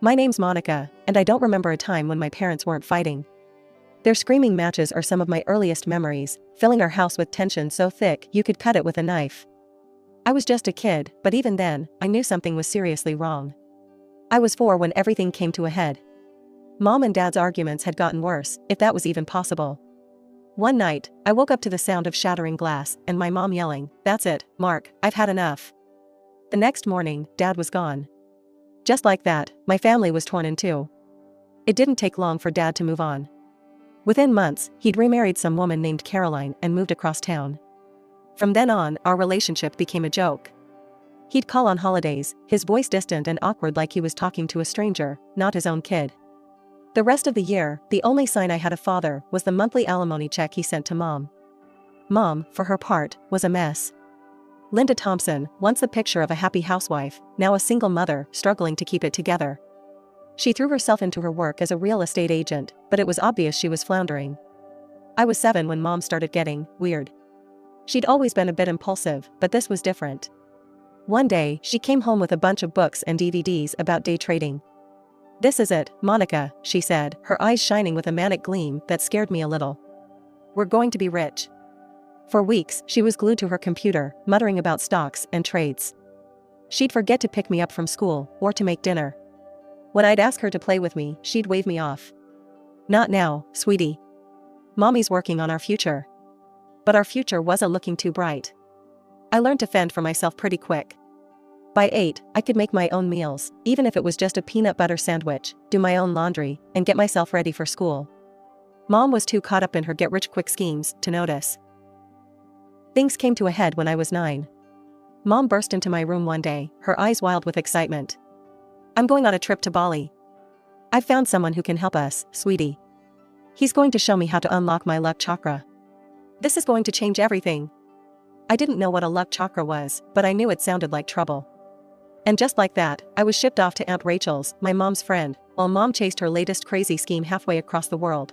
My name's Monica, and I don't remember a time when my parents weren't fighting. Their screaming matches are some of my earliest memories, filling our house with tension so thick you could cut it with a knife. I was just a kid, but even then, I knew something was seriously wrong. I was 4 when everything came to a head. Mom and Dad's arguments had gotten worse, if that was even possible. One night, I woke up to the sound of shattering glass and my mom yelling, "That's it, Mark, I've had enough." The next morning, Dad was gone. Just like that, my family was torn in two. It didn't take long for Dad to move on. Within months, he'd remarried some woman named Caroline and moved across town. From then on, our relationship became a joke. He'd call on holidays, his voice distant and awkward like he was talking to a stranger, not his own kid. The rest of the year, the only sign I had of father was the monthly alimony check he sent to Mom. Mom, for her part, was a mess. Linda Thompson, once the picture of a happy housewife, now a single mother struggling to keep it together. She threw herself into her work as a real estate agent, but it was obvious she was floundering. I was 7 when Mom started getting weird. She'd always been a bit impulsive, but this was different. One day, she came home with a bunch of books and DVDs about day trading. "This is it, Monica," she said, her eyes shining with a manic gleam that scared me a little. "We're going to be rich." For weeks, she was glued to her computer, muttering about stocks and trades. She'd forget to pick me up from school, or to make dinner. When I'd ask her to play with me, she'd wave me off. "Not now, sweetie. Mommy's working on our future." But our future wasn't looking too bright. I learned to fend for myself pretty quick. By 8, I could make my own meals, even if it was just a peanut butter sandwich, do my own laundry, and get myself ready for school. Mom was too caught up in her get-rich-quick schemes to notice. Things came to a head when I was 9. Mom burst into my room one day, her eyes wild with excitement. "I'm going on a trip to Bali. I've found someone who can help us, sweetie. He's going to show me how to unlock my luck chakra. This is going to change everything." I didn't know what a luck chakra was, but I knew it sounded like trouble. And just like that, I was shipped off to Aunt Rachel's, my mom's friend, while Mom chased her latest crazy scheme halfway across the world.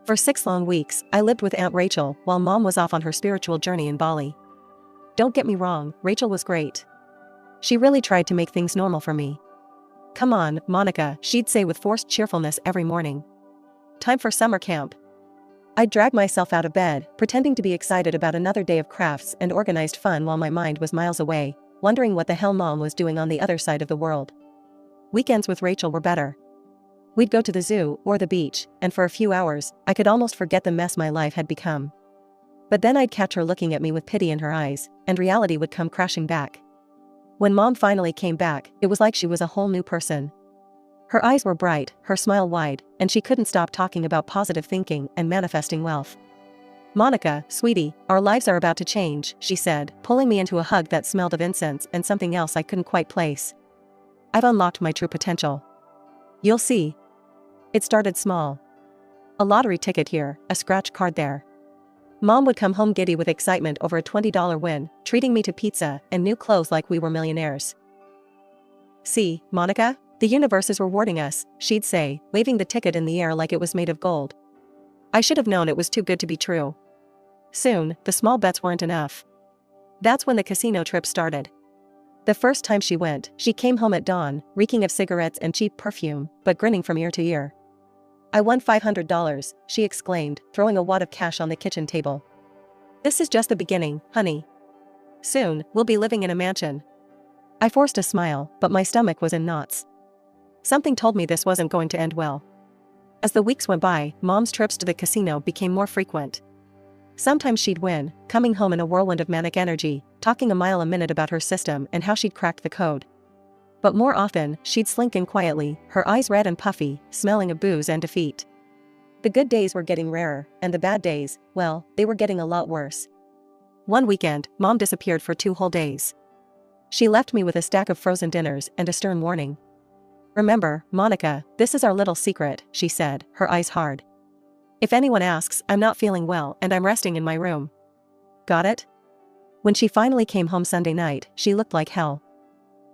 For 6 long weeks, I lived with Aunt Rachel while Mom was off on her spiritual journey in Bali. Don't get me wrong, Rachel was great. She really tried to make things normal for me. "Come on, Monica," she'd say with forced cheerfulness every morning. "Time for summer camp." I'd drag myself out of bed, pretending to be excited about another day of crafts and organized fun while my mind was miles away, wondering what the hell Mom was doing on the other side of the world. Weekends with Rachel were better. We'd go to the zoo or the beach, and for a few hours, I could almost forget the mess my life had become. But then I'd catch her looking at me with pity in her eyes, and reality would come crashing back. When Mom finally came back, it was like she was a whole new person. Her eyes were bright, her smile wide, and she couldn't stop talking about positive thinking and manifesting wealth. "Monica, sweetie, our lives are about to change," she said, pulling me into a hug that smelled of incense and something else I couldn't quite place. "I've unlocked my true potential. You'll see." It started small. A lottery ticket here, a scratch card there. Mom would come home giddy with excitement over a $20 win, treating me to pizza and new clothes like we were millionaires. "See, Monica? The universe is rewarding us," she'd say, waving the ticket in the air like it was made of gold. I should have known it was too good to be true. Soon, the small bets weren't enough. That's when the casino trip started. The first time she went, she came home at dawn, reeking of cigarettes and cheap perfume, but grinning from ear to ear. "I won $500, she exclaimed, throwing a wad of cash on the kitchen table. "This is just the beginning, honey. Soon, we'll be living in a mansion." I forced a smile, but my stomach was in knots. Something told me this wasn't going to end well. As the weeks went by, Mom's trips to the casino became more frequent. Sometimes she'd win, coming home in a whirlwind of manic energy, talking a mile a minute about her system and how she'd cracked the code. But more often, she'd slink in quietly, her eyes red and puffy, smelling of booze and defeat. The good days were getting rarer, and the bad days, well, they were getting a lot worse. One weekend, Mom disappeared for 2 whole days. She left me with a stack of frozen dinners and a stern warning. "Remember, Monica, this is our little secret," she said, her eyes hard. "If anyone asks, I'm not feeling well and I'm resting in my room. Got it?" When she finally came home Sunday night, she looked like hell.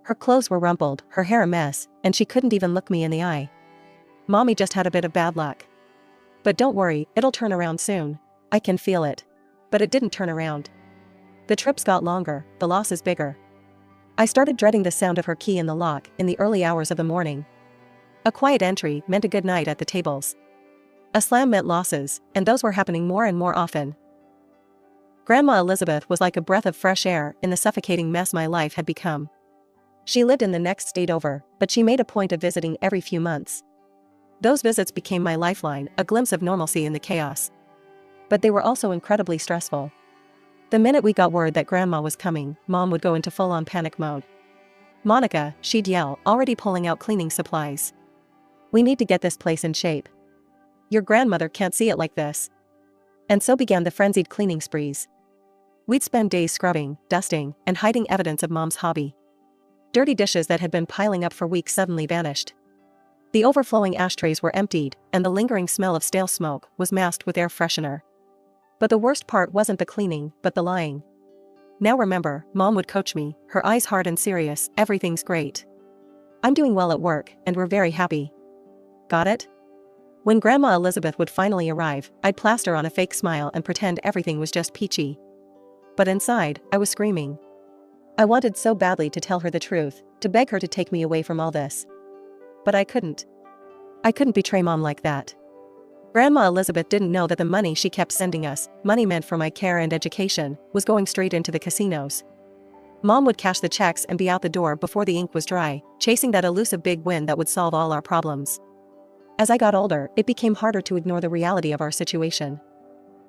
Her clothes were rumpled, her hair a mess, and she couldn't even look me in the eye. "Mommy just had a bit of bad luck. But don't worry, it'll turn around soon. I can feel it." But it didn't turn around. The trips got longer, the losses bigger. I started dreading the sound of her key in the lock in the early hours of the morning. A quiet entry meant a good night at the tables. A slam meant losses, and those were happening more and more often. Grandma Elizabeth was like a breath of fresh air in the suffocating mess my life had become. She lived in the next state over, but she made a point of visiting every few months. Those visits became my lifeline, a glimpse of normalcy in the chaos. But they were also incredibly stressful. The minute we got word that Grandma was coming, Mom would go into full-on panic mode. "Monica," she'd yell, already pulling out cleaning supplies. "We need to get this place in shape. Your grandmother can't see it like this." And so began the frenzied cleaning sprees. We'd spend days scrubbing, dusting, and hiding evidence of Mom's hobby. Dirty dishes that had been piling up for weeks suddenly vanished. The overflowing ashtrays were emptied, and the lingering smell of stale smoke was masked with air freshener. But the worst part wasn't the cleaning, but the lying. "Now remember," Mom would coach me, her eyes hard and serious, "everything's great. I'm doing well at work, and we're very happy. Got it?" When Grandma Elizabeth would finally arrive, I'd plaster on a fake smile and pretend everything was just peachy. But inside, I was screaming. I wanted so badly to tell her the truth, to beg her to take me away from all this. But I couldn't. I couldn't betray Mom like that. Grandma Elizabeth didn't know that the money she kept sending us, money meant for my care and education, was going straight into the casinos. Mom would cash the checks and be out the door before the ink was dry, chasing that elusive big win that would solve all our problems. As I got older, it became harder to ignore the reality of our situation.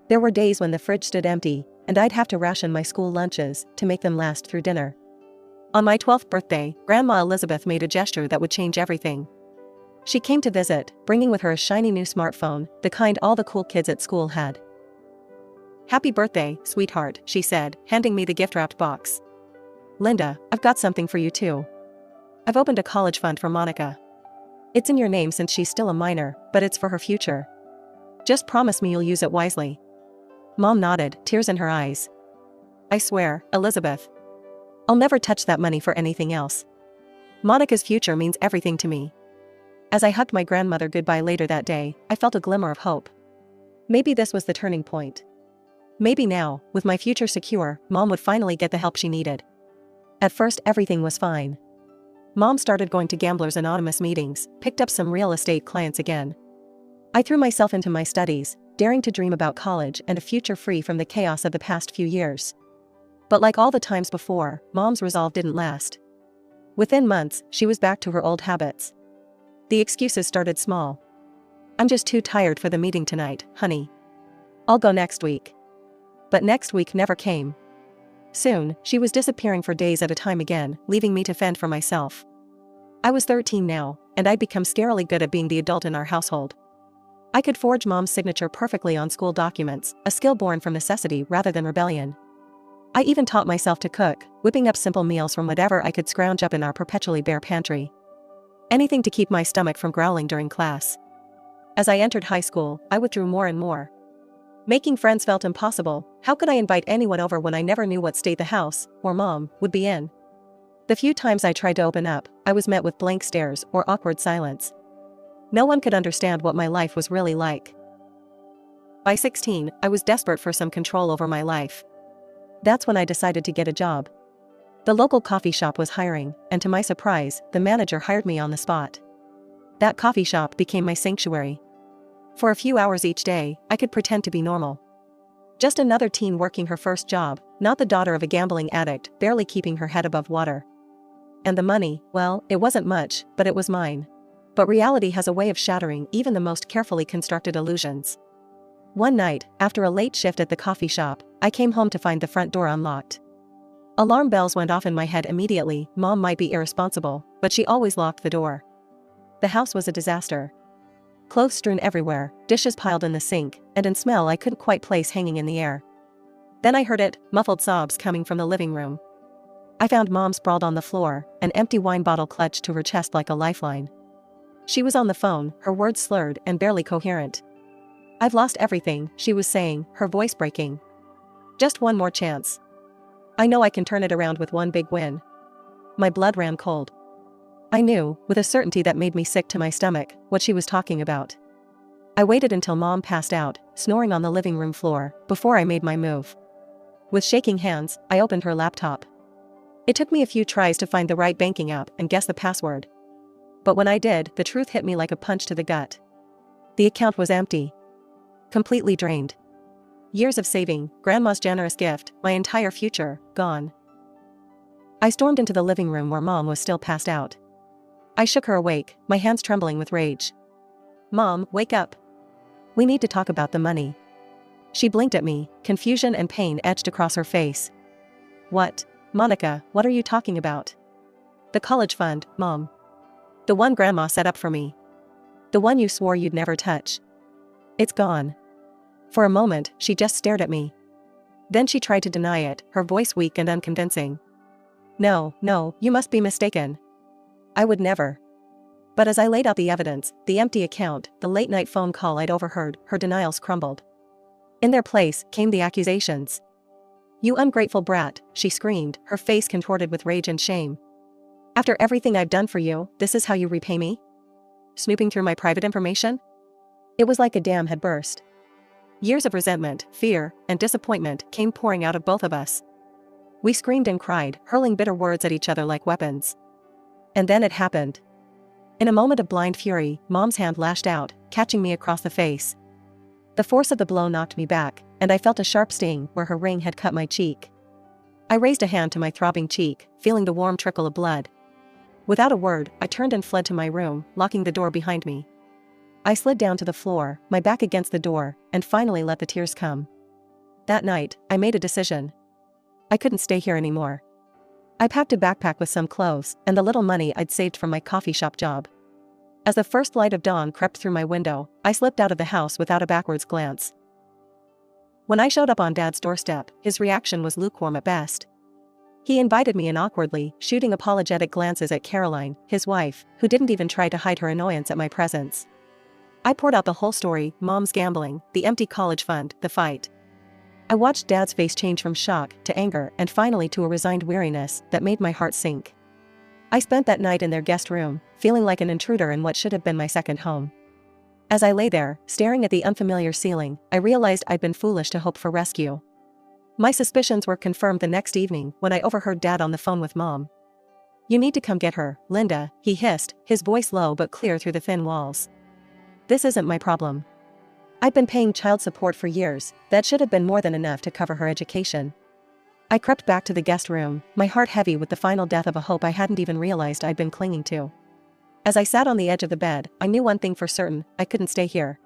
There were days when the fridge stood empty, and I'd have to ration my school lunches to make them last through dinner. On my 12th birthday, Grandma Elizabeth made a gesture that would change everything. She came to visit, bringing with her a shiny new smartphone, the kind all the cool kids at school had. "Happy birthday, sweetheart," she said, handing me the gift-wrapped box. "Linda, I've got something for you too. I've opened a college fund for Monica. It's in your name since she's still a minor, but it's for her future. Just promise me you'll use it wisely." Mom nodded, tears in her eyes. "I swear, Elizabeth. I'll never touch that money for anything else. Monica's future means everything to me." As I hugged my grandmother goodbye later that day, I felt a glimmer of hope. Maybe this was the turning point. Maybe now, with my future secure, Mom would finally get the help she needed. At first, everything was fine. Mom started going to Gamblers Anonymous meetings, picked up some real estate clients again. I threw myself into my studies, daring to dream about college and a future free from the chaos of the past few years. But like all the times before, Mom's resolve didn't last. Within months, she was back to her old habits. The excuses started small. "I'm just too tired for the meeting tonight, honey. I'll go next week." But next week never came. Soon, she was disappearing for days at a time again, leaving me to fend for myself. I was 13 now, and I'd become scarily good at being the adult in our household. I could forge Mom's signature perfectly on school documents, a skill born from necessity rather than rebellion. I even taught myself to cook, whipping up simple meals from whatever I could scrounge up in our perpetually bare pantry. Anything to keep my stomach from growling during class. As I entered high school, I withdrew more and more. Making friends felt impossible. How could I invite anyone over when I never knew what state the house, or Mom, would be in? The few times I tried to open up, I was met with blank stares or awkward silence. No one could understand what my life was really like. By 16, I was desperate for some control over my life. That's when I decided to get a job. The local coffee shop was hiring, and to my surprise, the manager hired me on the spot. That coffee shop became my sanctuary. For a few hours each day, I could pretend to be normal. Just another teen working her first job, not the daughter of a gambling addict, barely keeping her head above water. And the money, well, it wasn't much, but it was mine. But reality has a way of shattering even the most carefully constructed illusions. One night, after a late shift at the coffee shop, I came home to find the front door unlocked. Alarm bells went off in my head immediately. Mom might be irresponsible, but she always locked the door. The house was a disaster. Clothes strewn everywhere, dishes piled in the sink, and in smell I couldn't quite place hanging in the air. Then I heard it, muffled sobs coming from the living room. I found Mom sprawled on the floor, an empty wine bottle clutched to her chest like a lifeline. She was on the phone, her words slurred and barely coherent. "I've lost everything," she was saying, her voice breaking. "Just one more chance. I know I can turn it around with one big win." My blood ran cold. I knew, with a certainty that made me sick to my stomach, what she was talking about. I waited until Mom passed out, snoring on the living room floor, before I made my move. With shaking hands, I opened her laptop. It took me a few tries to find the right banking app and guess the password. But when I did, the truth hit me like a punch to the gut. The account was empty. Completely drained. Years of saving, Grandma's generous gift, my entire future, gone. I stormed into the living room where Mom was still passed out. I shook her awake, my hands trembling with rage. "Mom, wake up. We need to talk about the money." She blinked at me, confusion and pain etched across her face. "What? Monica, what are you talking about?" "The college fund, Mom. The one Grandma set up for me. The one you swore you'd never touch. It's gone." For a moment, she just stared at me. Then she tried to deny it, her voice weak and unconvincing. No, you must be mistaken. I would never." But as I laid out the evidence, the empty account, the late-night phone call I'd overheard, her denials crumbled. In their place came the accusations. "You ungrateful brat," she screamed, her face contorted with rage and shame. "After everything I've done for you, this is how you repay me? Snooping through my private information?" It was like a dam had burst. Years of resentment, fear, and disappointment came pouring out of both of us. We screamed and cried, hurling bitter words at each other like weapons. And then it happened. In a moment of blind fury, Mom's hand lashed out, catching me across the face. The force of the blow knocked me back, and I felt a sharp sting where her ring had cut my cheek. I raised a hand to my throbbing cheek, feeling the warm trickle of blood. Without a word, I turned and fled to my room, locking the door behind me. I slid down to the floor, my back against the door, and finally let the tears come. That night, I made a decision. I couldn't stay here anymore. I packed a backpack with some clothes and the little money I'd saved from my coffee shop job. As the first light of dawn crept through my window, I slipped out of the house without a backwards glance. When I showed up on Dad's doorstep, his reaction was lukewarm at best. He invited me in awkwardly, shooting apologetic glances at Caroline, his wife, who didn't even try to hide her annoyance at my presence. I poured out the whole story: Mom's gambling, the empty college fund, the fight. I watched Dad's face change from shock to anger and finally to a resigned weariness that made my heart sink. I spent that night in their guest room, feeling like an intruder in what should have been my second home. As I lay there, staring at the unfamiliar ceiling, I realized I'd been foolish to hope for rescue. My suspicions were confirmed the next evening when I overheard Dad on the phone with Mom. "You need to come get her, Linda," he hissed, his voice low but clear through the thin walls. "This isn't my problem. I've been paying child support for years, that should have been more than enough to cover her education." I crept back to the guest room, my heart heavy with the final death of a hope I hadn't even realized I'd been clinging to. As I sat on the edge of the bed, I knew one thing for certain: I couldn't stay here.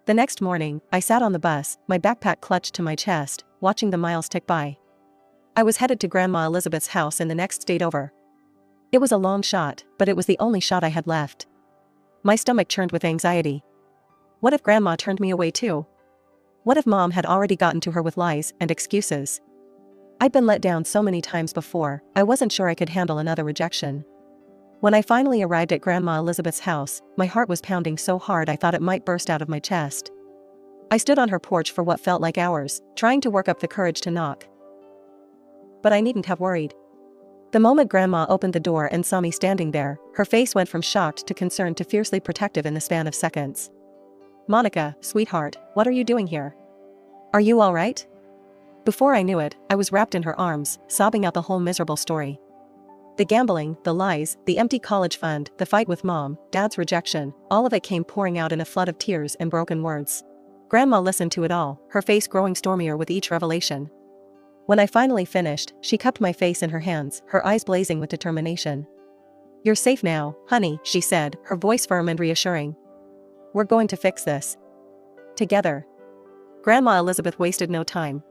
The next morning, I sat on the bus, my backpack clutched to my chest, watching the miles tick by. I was headed to Grandma Elizabeth's house in the next state over. It was a long shot, but it was the only shot I had left. My stomach churned with anxiety. What if Grandma turned me away too? What if Mom had already gotten to her with lies and excuses? I'd been let down so many times before, I wasn't sure I could handle another rejection. When I finally arrived at Grandma Elizabeth's house, my heart was pounding so hard I thought it might burst out of my chest. I stood on her porch for what felt like hours, trying to work up the courage to knock. But I needn't have worried. The moment Grandma opened the door and saw me standing there, her face went from shocked to concerned to fiercely protective in the span of seconds. "Monica, sweetheart, what are you doing here? Are you all right?" Before I knew it, I was wrapped in her arms, sobbing out the whole miserable story. The gambling, the lies, the empty college fund, the fight with Mom, Dad's rejection, all of it came pouring out in a flood of tears and broken words. Grandma listened to it all, her face growing stormier with each revelation. When I finally finished, she cupped my face in her hands, her eyes blazing with determination. "You're safe now, honey," she said, her voice firm and reassuring. "We're going to fix this. Together." Grandma Elizabeth wasted no time.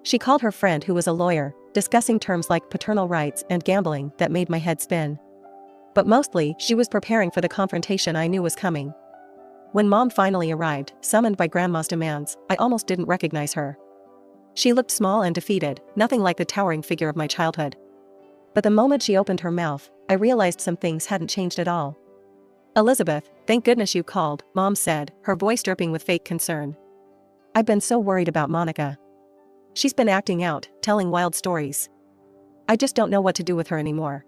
She called her friend who was a lawyer, discussing terms like paternal rights and gambling that made my head spin. But mostly, she was preparing for the confrontation I knew was coming. When Mom finally arrived, summoned by Grandma's demands, I almost didn't recognize her. She looked small and defeated, nothing like the towering figure of my childhood. But the moment she opened her mouth, I realized some things hadn't changed at all. "Elizabeth, thank goodness you called," Mom said, her voice dripping with fake concern. "I've been so worried about Monica. She's been acting out, telling wild stories. I just don't know what to do with her anymore.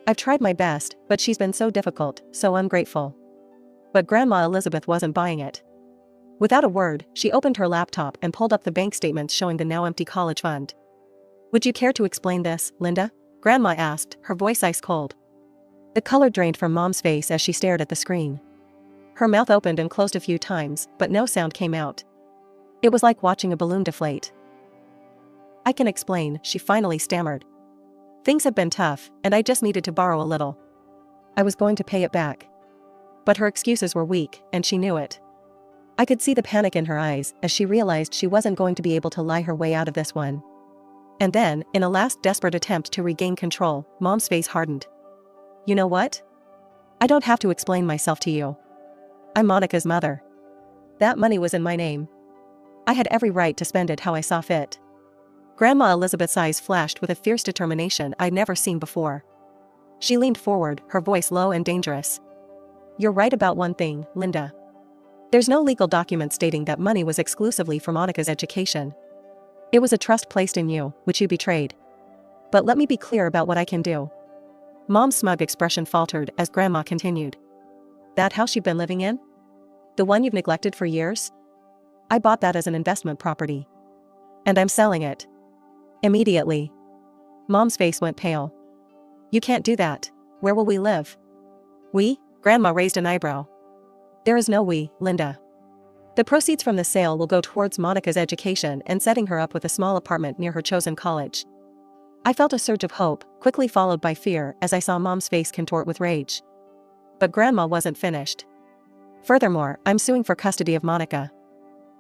I've tried my best, but she's been so difficult, so ungrateful." But Grandma Elizabeth wasn't buying it. Without a word, she opened her laptop and pulled up the bank statements showing the now empty college fund. "Would you care to explain this, Linda?" Grandma asked, her voice ice cold. The color drained from Mom's face as she stared at the screen. Her mouth opened and closed a few times, but no sound came out. It was like watching a balloon deflate. "I can explain," she finally stammered. "Things have been tough, and I just needed to borrow a little. I was going to pay it back." But her excuses were weak, and she knew it. I could see the panic in her eyes as she realized she wasn't going to be able to lie her way out of this one. And then, in a last desperate attempt to regain control, Mom's face hardened. "You know what? I don't have to explain myself to you. I'm Monica's mother. That money was in my name. I had every right to spend it how I saw fit." Grandma Elizabeth's eyes flashed with a fierce determination I'd never seen before. She leaned forward, her voice low and dangerous. "You're right about one thing, Linda. There's no legal document stating that money was exclusively for Monica's education. It was a trust placed in you, which you betrayed. But let me be clear about what I can do." Mom's smug expression faltered as Grandma continued. "That house you've been living in? The one you've neglected for years? I bought that as an investment property. And I'm selling it. Immediately." Mom's face went pale. "You can't do that. Where will we live?" "We?" Grandma raised an eyebrow. "There is no we, Linda. The proceeds from the sale will go towards Monica's education and setting her up with a small apartment near her chosen college." I felt a surge of hope, quickly followed by fear as I saw Mom's face contort with rage. But Grandma wasn't finished. "Furthermore, I'm suing for custody of Monica.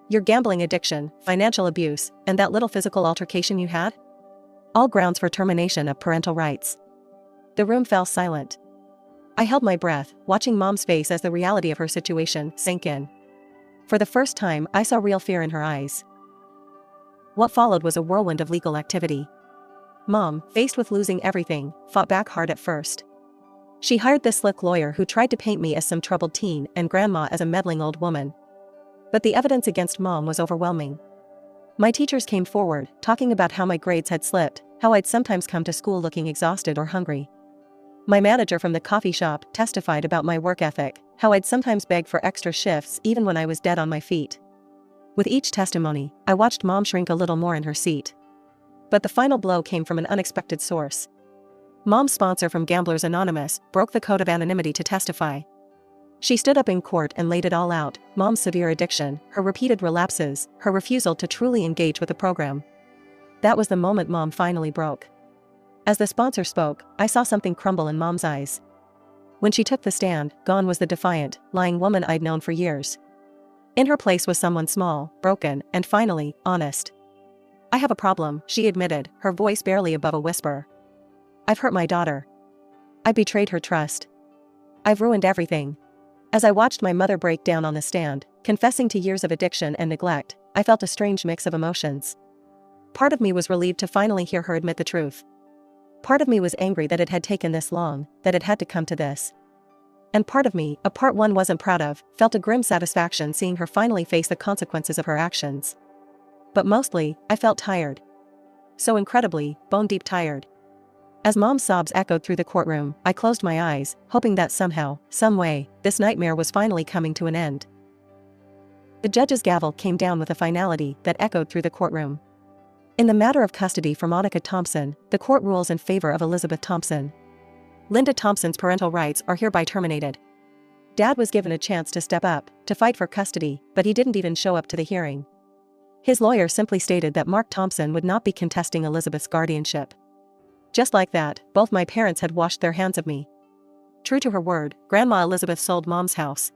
Your gambling addiction, financial abuse, and that little physical altercation you had? All grounds for termination of parental rights." The room fell silent. I held my breath, watching Mom's face as the reality of her situation sank in. For the first time, I saw real fear in her eyes. What followed was a whirlwind of legal activity. Mom, faced with losing everything, fought back hard at first. She hired this slick lawyer who tried to paint me as some troubled teen and Grandma as a meddling old woman. But the evidence against Mom was overwhelming. My teachers came forward, talking about how my grades had slipped, how I'd sometimes come to school looking exhausted or hungry. My manager from the coffee shop testified about my work ethic, how I'd sometimes beg for extra shifts even when I was dead on my feet. With each testimony, I watched Mom shrink a little more in her seat. But the final blow came from an unexpected source. Mom's sponsor from Gamblers Anonymous broke the code of anonymity to testify. She stood up in court and laid it all out: Mom's severe addiction, her repeated relapses, her refusal to truly engage with the program. That was the moment Mom finally broke. As the sponsor spoke, I saw something crumble in Mom's eyes. When she took the stand, gone was the defiant, lying woman I'd known for years. In her place was someone small, broken, and finally, honest. "I have a problem," she admitted, her voice barely above a whisper. "I've hurt my daughter. I betrayed her trust. I've ruined everything." As I watched my mother break down on the stand, confessing to years of addiction and neglect, I felt a strange mix of emotions. Part of me was relieved to finally hear her admit the truth. Part of me was angry that it had taken this long, that it had to come to this. And part of me, a part one wasn't proud of, felt a grim satisfaction seeing her finally face the consequences of her actions. But mostly, I felt tired. So incredibly, bone-deep tired. As Mom's sobs echoed through the courtroom, I closed my eyes, hoping that somehow, some way, this nightmare was finally coming to an end. The judge's gavel came down with a finality that echoed through the courtroom. In the matter of custody for Monica Thompson, the court rules in favor of Elizabeth Thompson. Linda Thompson's parental rights are hereby terminated. Dad was given a chance to step up, to fight for custody, but he didn't even show up to the hearing. His lawyer simply stated that Mark Thompson would not be contesting Elizabeth's guardianship. Just like that, both my parents had washed their hands of me. True to her word, Grandma Elizabeth sold Mom's house.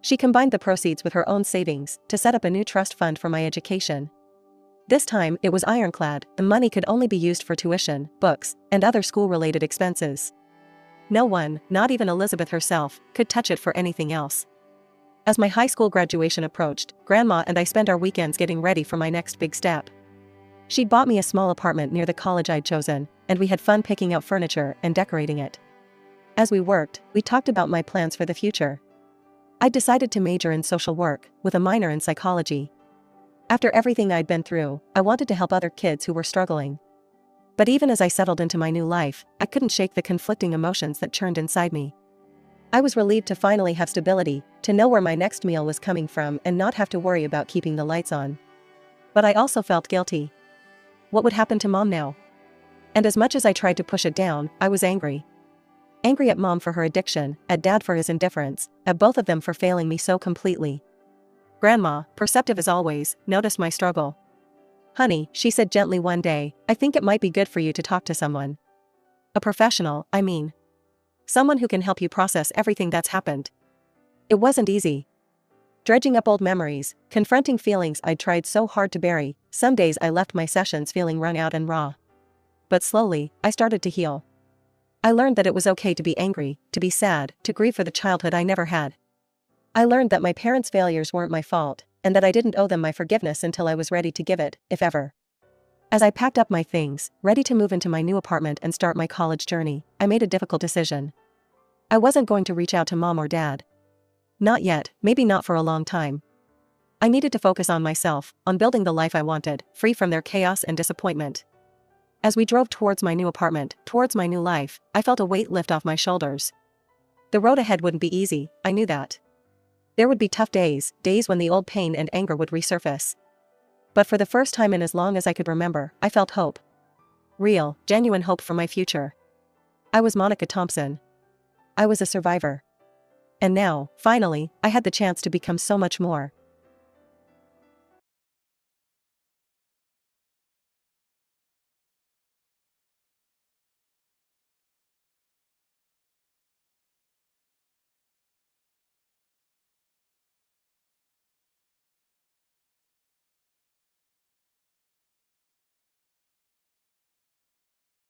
She combined the proceeds with her own savings to set up a new trust fund for my education. This time, it was ironclad: the money could only be used for tuition, books, and other school-related expenses. No one, not even Elizabeth herself, could touch it for anything else. As my high school graduation approached, Grandma and I spent our weekends getting ready for my next big step. She'd bought me a small apartment near the college I'd chosen, and we had fun picking out furniture and decorating it. As we worked, we talked about my plans for the future. I'd decided to major in social work, with a minor in psychology. After everything I'd been through, I wanted to help other kids who were struggling. But even as I settled into my new life, I couldn't shake the conflicting emotions that churned inside me. I was relieved to finally have stability, to know where my next meal was coming from and not have to worry about keeping the lights on. But I also felt guilty. What would happen to Mom now? And as much as I tried to push it down, I was angry. Angry at mom for her addiction, at dad for his indifference, at both of them for failing me so completely. Grandma, perceptive as always, noticed my struggle. "Honey," she said gently one day, "I think it might be good for you to talk to someone. A professional, I mean. Someone who can help you process everything that's happened." It wasn't easy. Dredging up old memories, confronting feelings I'd tried so hard to bury, some days I left my sessions feeling wrung out and raw. But slowly, I started to heal. I learned that it was okay to be angry, to be sad, to grieve for the childhood I never had. I learned that my parents' failures weren't my fault, and that I didn't owe them my forgiveness until I was ready to give it, if ever. As I packed up my things, ready to move into my new apartment and start my college journey, I made a difficult decision. I wasn't going to reach out to mom or dad. Not yet, maybe not for a long time. I needed to focus on myself, on building the life I wanted, free from their chaos and disappointment. As we drove towards my new apartment, towards my new life, I felt a weight lift off my shoulders. The road ahead wouldn't be easy, I knew that. There would be tough days, days when the old pain and anger would resurface. But for the first time in as long as I could remember, I felt hope. Real, genuine hope for my future. I was Monica Thompson. I was a survivor. And now, finally, I had the chance to become so much more.